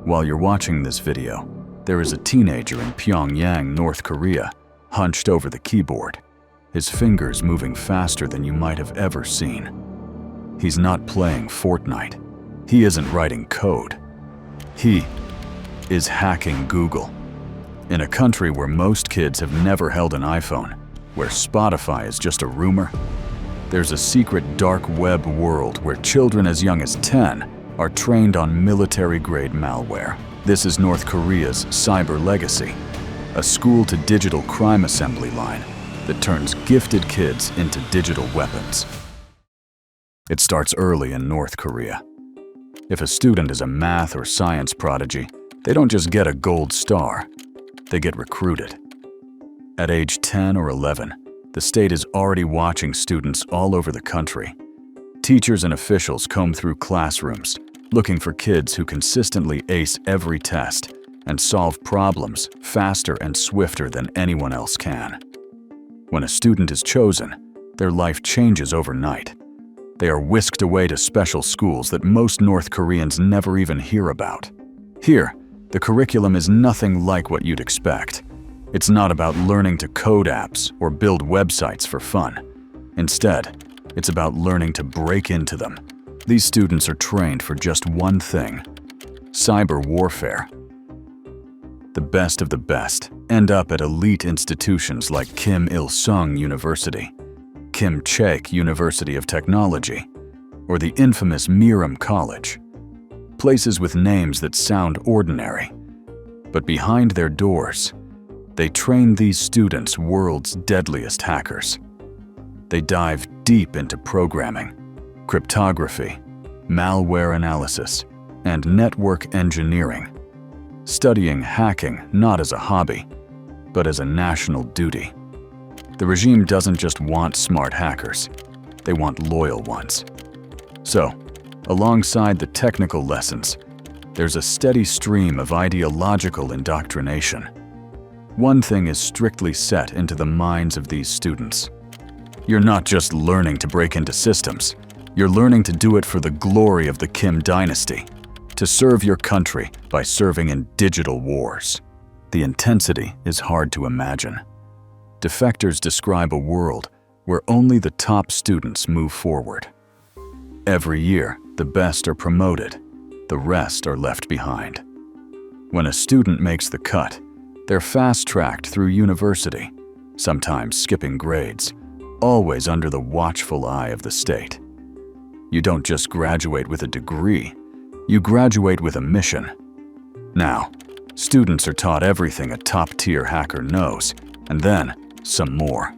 While you're watching this video, there is a teenager in Pyongyang, North Korea, hunched over the keyboard, his fingers moving faster than you might have ever seen. He's not playing Fortnite. He isn't writing code. He is hacking Google. In a country where most kids have never held an iPhone, where Spotify is just a rumor, there's a secret dark web world where children as young as 10 are trained on military-grade malware. This is North Korea's cyber legacy, a school-to-digital crime assembly line that turns gifted kids into digital weapons. It starts early in North Korea. If a student is a math or science prodigy, they don't just get a gold star, they get recruited. At age 10 or 11, the state is already watching students all over the country. Teachers and officials comb through classrooms, looking for kids who consistently ace every test and solve problems faster and swifter than anyone else can. When a student is chosen, their life changes overnight. They are whisked away to special schools that most North Koreans never even hear about. Here, the curriculum is nothing like what you'd expect. It's not about learning to code apps or build websites for fun. Instead, it's about learning to break into them. These students are trained for just one thing: cyber warfare. The best of the best end up at elite institutions like Kim Il-sung University, Kim Chaek University of Technology, or the infamous Miram College. Places with names that sound ordinary. But behind their doors, they train these students world's deadliest hackers. They dive deep into programming, cryptography, malware analysis, and network engineering, studying hacking not as a hobby, but as a national duty. The regime doesn't just want smart hackers, they want loyal ones. So, alongside the technical lessons, there's a steady stream of ideological indoctrination. One thing is strictly set into the minds of these students. You're not just learning to break into systems, you're learning to do it for the glory of the Kim dynasty, to serve your country by serving in digital wars. The intensity is hard to imagine. Defectors describe a world where only the top students move forward. Every year, the best are promoted, the rest are left behind. When a student makes the cut, they're fast-tracked through university, sometimes skipping grades, always under the watchful eye of the state. You don't just graduate with a degree, you graduate with a mission. Now, students are taught everything a top-tier hacker knows, and then some more.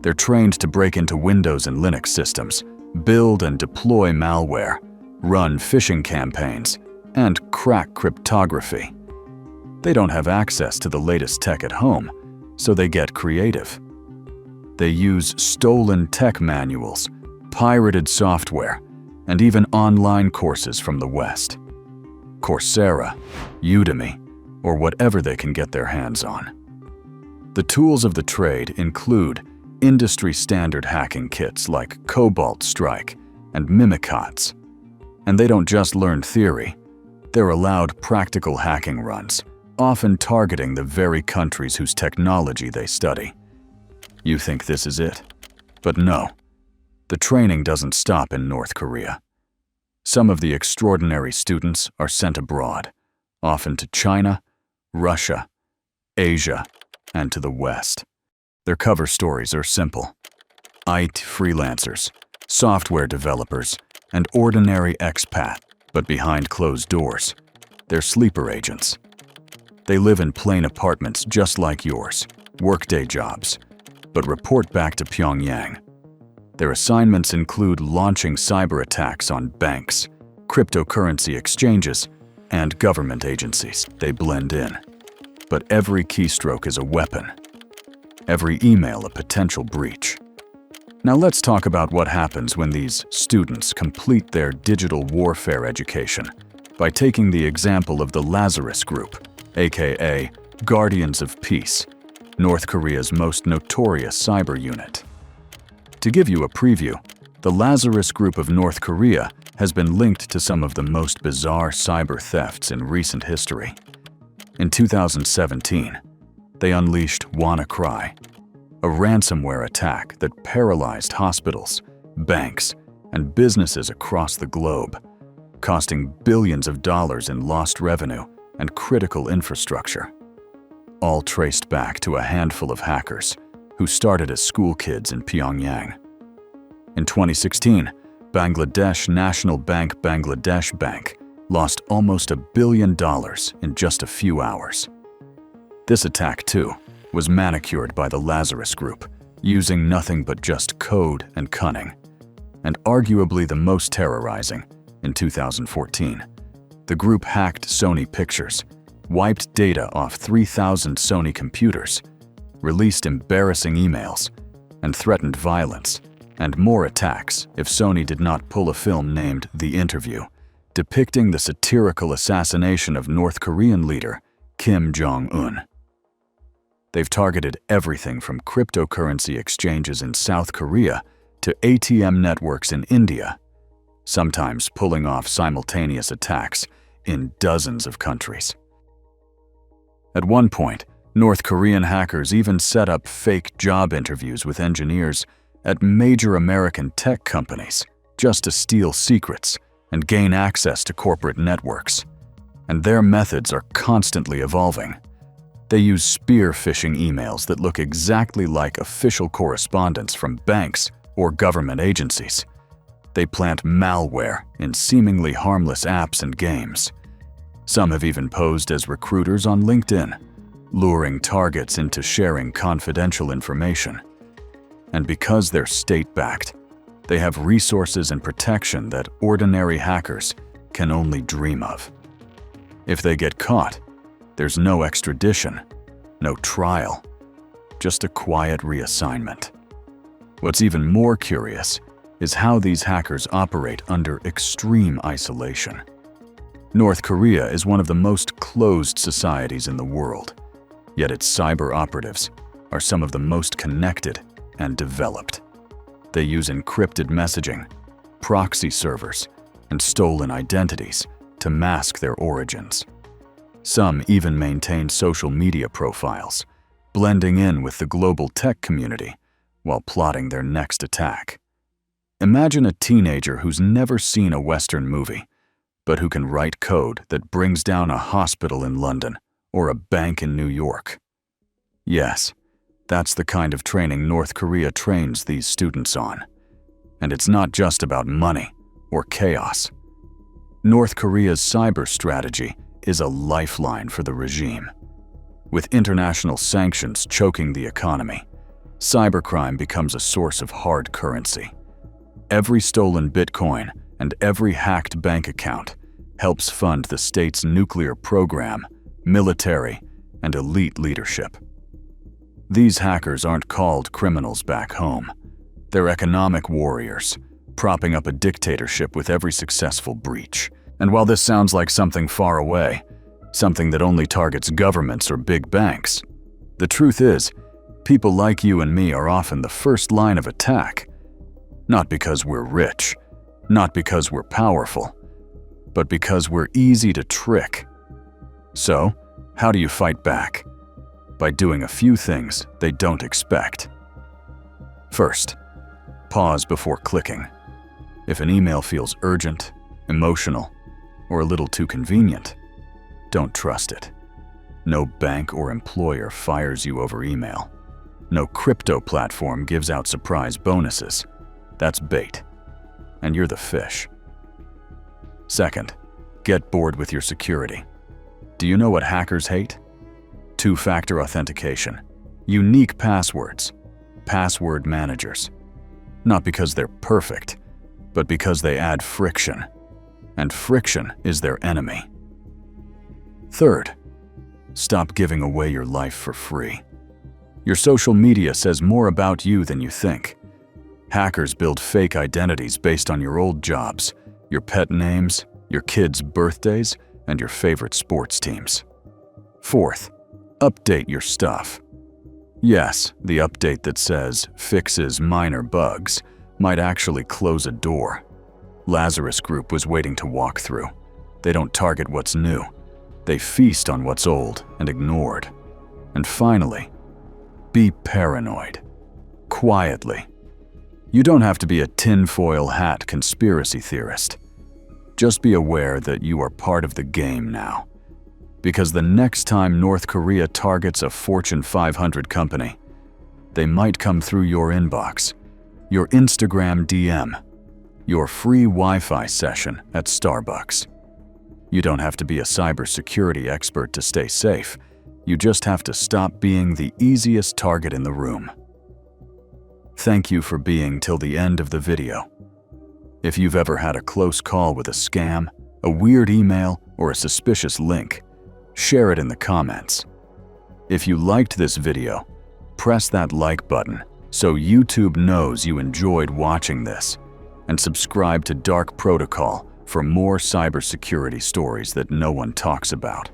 They're trained to break into Windows and Linux systems, build and deploy malware, run phishing campaigns, and crack cryptography. They don't have access to the latest tech at home, so they get creative. They use stolen tech manuals, pirated software, and even online courses from the West. Coursera, Udemy, or whatever they can get their hands on. The tools of the trade include industry-standard hacking kits like Cobalt Strike and Mimicots. And they don't just learn theory, they're allowed practical hacking runs, often targeting the very countries whose technology they study. You think this is it? But no, the training doesn't stop in North Korea. Some of the extraordinary students are sent abroad, often to China, Russia, Asia, and to the West. Their cover stories are simple. IT freelancers, software developers, and ordinary expat, but behind closed doors, they're sleeper agents. They live in plain apartments just like yours, workday jobs, but report back to Pyongyang. Their assignments include launching cyberattacks on banks, cryptocurrency exchanges, and government agencies. They blend in. But every keystroke is a weapon. Every email a potential breach. Now let's talk about what happens when these students complete their digital warfare education by taking the example of the Lazarus Group, aka Guardians of Peace, North Korea's most notorious cyber unit. To give you a preview, the Lazarus Group of North Korea has been linked to some of the most bizarre cyber thefts in recent history. In 2017, they unleashed WannaCry, a ransomware attack that paralyzed hospitals, banks, and businesses across the globe, costing billions of dollars in lost revenue and critical infrastructure. All traced back to a handful of hackers who started as school kids in Pyongyang. In 2016, Bangladesh National Bank Bangladesh Bank lost almost $1 billion in just a few hours. This attack, too, was manicured by the Lazarus Group, using nothing but just code and cunning. And arguably the most terrorizing, in 2014, the group hacked Sony Pictures, wiped data off 3,000 Sony computers, released embarrassing emails, and threatened violence and more attacks if Sony did not pull a film named The Interview, depicting the satirical assassination of North Korean leader Kim Jong-un. They've targeted everything from cryptocurrency exchanges in South Korea to ATM networks in India, sometimes pulling off simultaneous attacks in dozens of countries. At one point, North Korean hackers even set up fake job interviews with engineers at major American tech companies just to steal secrets and gain access to corporate networks. And their methods are constantly evolving. They use spear phishing emails that look exactly like official correspondence from banks or government agencies. They plant malware in seemingly harmless apps and games. Some have even posed as recruiters on LinkedIn, luring targets into sharing confidential information. And because they're state-backed, they have resources and protection that ordinary hackers can only dream of. If they get caught, there's no extradition, no trial, just a quiet reassignment. What's even more curious is how these hackers operate under extreme isolation. North Korea is one of the most closed societies in the world, yet its cyber operatives are some of the most connected and developed. They use encrypted messaging, proxy servers, and stolen identities to mask their origins. Some even maintain social media profiles, blending in with the global tech community while plotting their next attack. Imagine a teenager who's never seen a Western movie, but who can write code that brings down a hospital in London or a bank in New York. Yes, that's the kind of training North Korea trains these students on. And it's not just about money or chaos. North Korea's cyber strategy is a lifeline for the regime. With international sanctions choking the economy, cybercrime becomes a source of hard currency. Every stolen Bitcoin and every hacked bank account helps fund the state's nuclear program, military, and elite leadership. These hackers aren't called criminals back home. They're economic warriors, propping up a dictatorship with every successful breach. And while this sounds like something far away, something that only targets governments or big banks, the truth is, people like you and me are often the first line of attack. Not because we're rich, not because we're powerful, but because we're easy to trick. So, how do you fight back? By doing a few things they don't expect. First, pause before clicking. If an email feels urgent, emotional, or a little too convenient, don't trust it. No bank or employer fires you over email. No crypto platform gives out surprise bonuses. That's bait, and you're the fish. Second, get bored with your security. Do you know what hackers hate? Two-factor authentication, unique passwords, password managers. Not because they're perfect, but because they add friction. And friction is their enemy. Third, stop giving away your life for free. Your social media says more about you than you think. Hackers build fake identities based on your old jobs, your pet names, your kids' birthdays, and your favorite sports teams. Fourth, update your stuff. Yes, the update that says fixes minor bugs might actually close a door. Lazarus Group was waiting to walk through. They don't target what's new. They feast on what's old and ignored. And finally, be paranoid. Quietly. You don't have to be a tinfoil hat conspiracy theorist. Just be aware that you are part of the game now. Because the next time North Korea targets a Fortune 500 company, they might come through your inbox, your Instagram DM, your free Wi-Fi session at Starbucks. You don't have to be a cybersecurity expert to stay safe. You just have to stop being the easiest target in the room. Thank you for being till the end of the video. If you've ever had a close call with a scam, a weird email, or a suspicious link, share it in the comments. If you liked this video, press that like button so YouTube knows you enjoyed watching this, and subscribe to Dark Protocol for more cybersecurity stories that no one talks about.